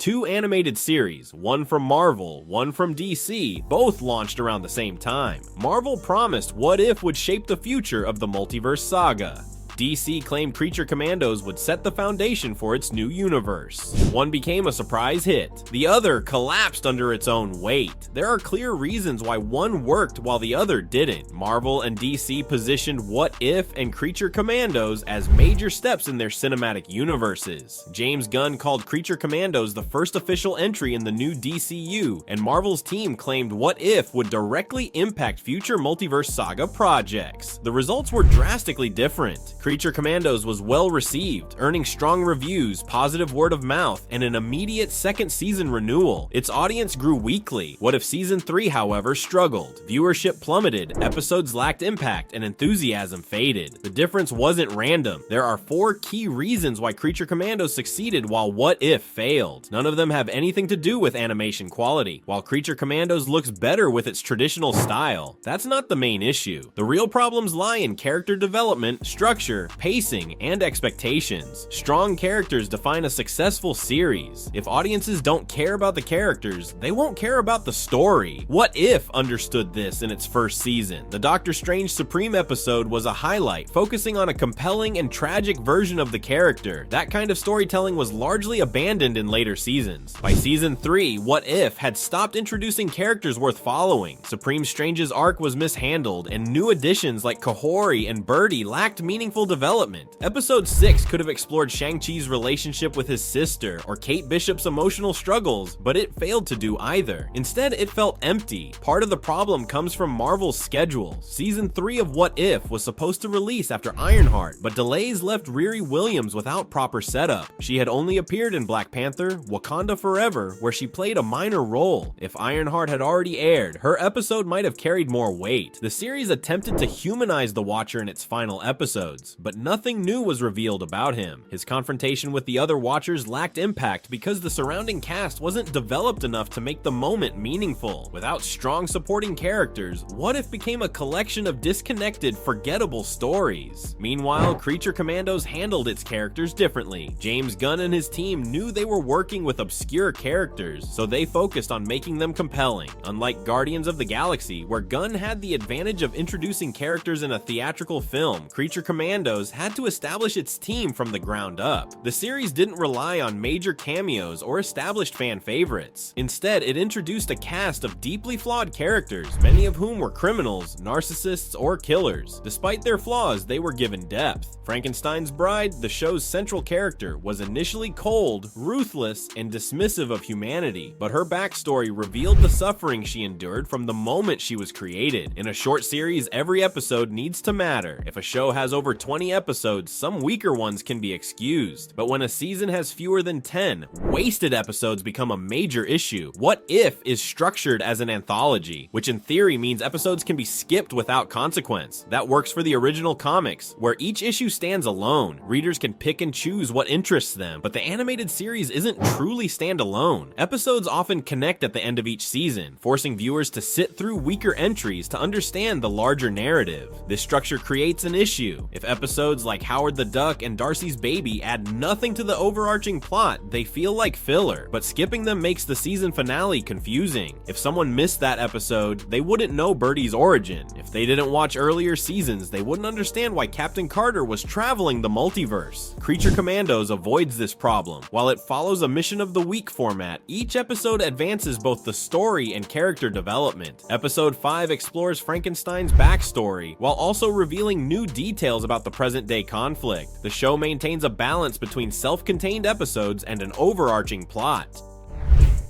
two animated series, one from Marvel, one from DC, both launched around the same time. Marvel promised What If would shape the future of the Multiverse Saga. DC claimed Creature Commandos would set the foundation for its new universe. One became a surprise hit. The other collapsed under its own weight. There are clear reasons why one worked while the other didn't. Marvel and DC positioned What If and Creature Commandos as major steps in their cinematic universes. James Gunn called Creature Commandos the first official entry in the new DCU, and Marvel's team claimed What If would directly impact future Multiverse Saga projects. The results were drastically different. Creature Commandos was well received, earning strong reviews, positive word of mouth, and an immediate second season renewal. Its audience grew weekly. What If Season 3, however, struggled. Viewership plummeted, episodes lacked impact, and enthusiasm faded. The difference wasn't random. There are 4 key reasons why Creature Commandos succeeded while What If failed. None of them have anything to do with animation quality. While Creature Commandos looks better with its traditional style, that's not the main issue. The real problems lie in character development, structure, pacing, and expectations. Strong characters define a successful series. If audiences don't care about the characters, they won't care about the story. What If understood this in its first season. The Doctor Strange Supreme episode was a highlight, focusing on a compelling and tragic version of the character. That kind of storytelling was largely abandoned in later seasons. By season 3, What If had stopped introducing characters worth following. Supreme Strange's arc was mishandled, and new additions like Kahori and Birdie lacked meaningful development. Episode 6 could have explored Shang-Chi's relationship with his sister or Kate Bishop's emotional struggles, but it failed to do either. Instead, it felt empty. Part of the problem comes from Marvel's schedule. Season 3 of What If was supposed to release after Ironheart, but delays left Riri Williams without proper setup. She had only appeared in Black Panther, Wakanda Forever, where she played a minor role. If Ironheart had already aired, her episode might have carried more weight. The series attempted to humanize the Watcher in its final episodes, but nothing new was revealed about him. His confrontation with the other Watchers lacked impact because the surrounding cast wasn't developed enough to make the moment meaningful. Without strong supporting characters, What If became a collection of disconnected, forgettable stories. Meanwhile, Creature Commandos handled its characters differently. James Gunn and his team knew they were working with obscure characters, so they focused on making them compelling. Unlike Guardians of the Galaxy, where Gunn had the advantage of introducing characters in a theatrical film, Creature Commandos had to establish its team from the ground up. The series didn't rely on major cameos or established fan favorites. Instead, it introduced a cast of deeply flawed characters, many of whom were criminals, narcissists, or killers. Despite their flaws, they were given depth. Frankenstein's bride, the show's central character, was initially cold, ruthless, and dismissive of humanity, but her backstory revealed the suffering she endured from the moment she was created. In a short series, every episode needs to matter. If a show has over 20 episodes, some weaker ones can be excused. But when a season has fewer than 10, wasted episodes become a major issue. What If is structured as an anthology, which in theory means episodes can be skipped without consequence. That works for the original comics, where each issue stands alone. Readers can pick and choose what interests them, but the animated series isn't truly standalone. Episodes often connect at the end of each season, forcing viewers to sit through weaker entries to understand the larger narrative. This structure creates an issue. If episodes like Howard the Duck and Darcy's Baby add nothing to the overarching plot, they feel like filler, but skipping them makes the season finale confusing. If someone missed that episode, they wouldn't know Birdie's origin. If they didn't watch earlier seasons, they wouldn't understand why Captain Carter was traveling the multiverse. Creature Commandos avoids this problem. While it follows a Mission of the Week format, each episode advances both the story and character development. Episode 5 explores Frankenstein's backstory, while also revealing new details about the present-day conflict. The show maintains a balance between self-contained episodes and an overarching plot.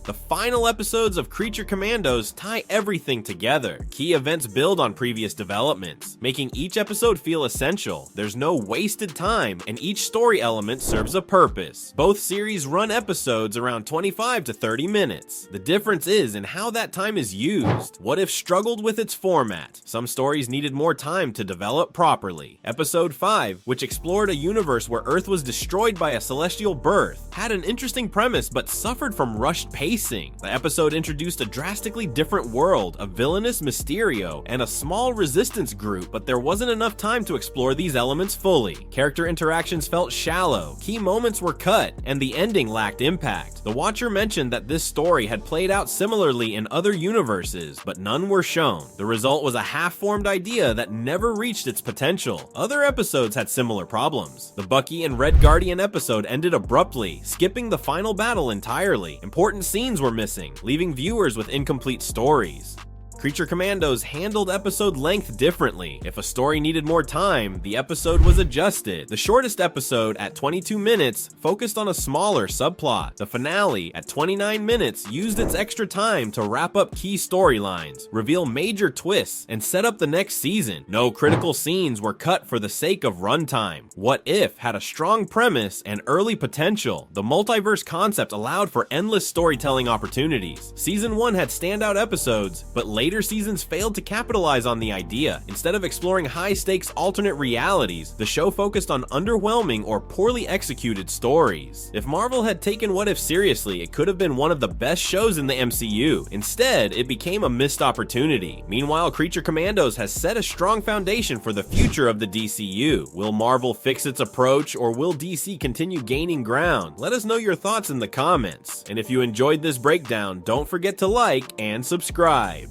The final episodes of Creature Commandos tie everything together. Key events build on previous developments, making each episode feel essential. There's no wasted time, and each story element serves a purpose. Both series run episodes around 25 to 30 minutes. The difference is in how that time is used. What If struggled with its format? Some stories needed more time to develop properly. Episode 5, which explored a universe where Earth was destroyed by a celestial birth, had an interesting premise but suffered from rushed pacing. pacing. The episode introduced a drastically different world, a villainous Mysterio, and a small resistance group, but there wasn't enough time to explore these elements fully. Character interactions felt shallow, key moments were cut, and the ending lacked impact. The Watcher mentioned that this story had played out similarly in other universes, but none were shown. The result was a half-formed idea that never reached its potential. Other episodes had similar problems. The Bucky and Red Guardian episode ended abruptly, skipping the final battle entirely. Important scenes were missing, leaving viewers with incomplete stories. Creature Commandos handled episode length differently. If a story needed more time, the episode was adjusted. The shortest episode, at 22 minutes, focused on a smaller subplot. The finale, at 29 minutes, used its extra time to wrap up key storylines, reveal major twists, and set up the next season. No critical scenes were cut for the sake of runtime. What If had a strong premise and early potential. The multiverse concept allowed for endless storytelling opportunities. Season 1 had standout episodes, but later seasons failed to capitalize on the idea. Instead of exploring high-stakes alternate realities, the show focused on underwhelming or poorly executed stories. If Marvel had taken What If seriously, it could have been one of the best shows in the MCU. Instead, it became a missed opportunity. Meanwhile, Creature Commandos has set a strong foundation for the future of the DCU. Will Marvel fix its approach, or will DC continue gaining ground? Let us know your thoughts in the comments. And if you enjoyed this breakdown, don't forget to like and subscribe.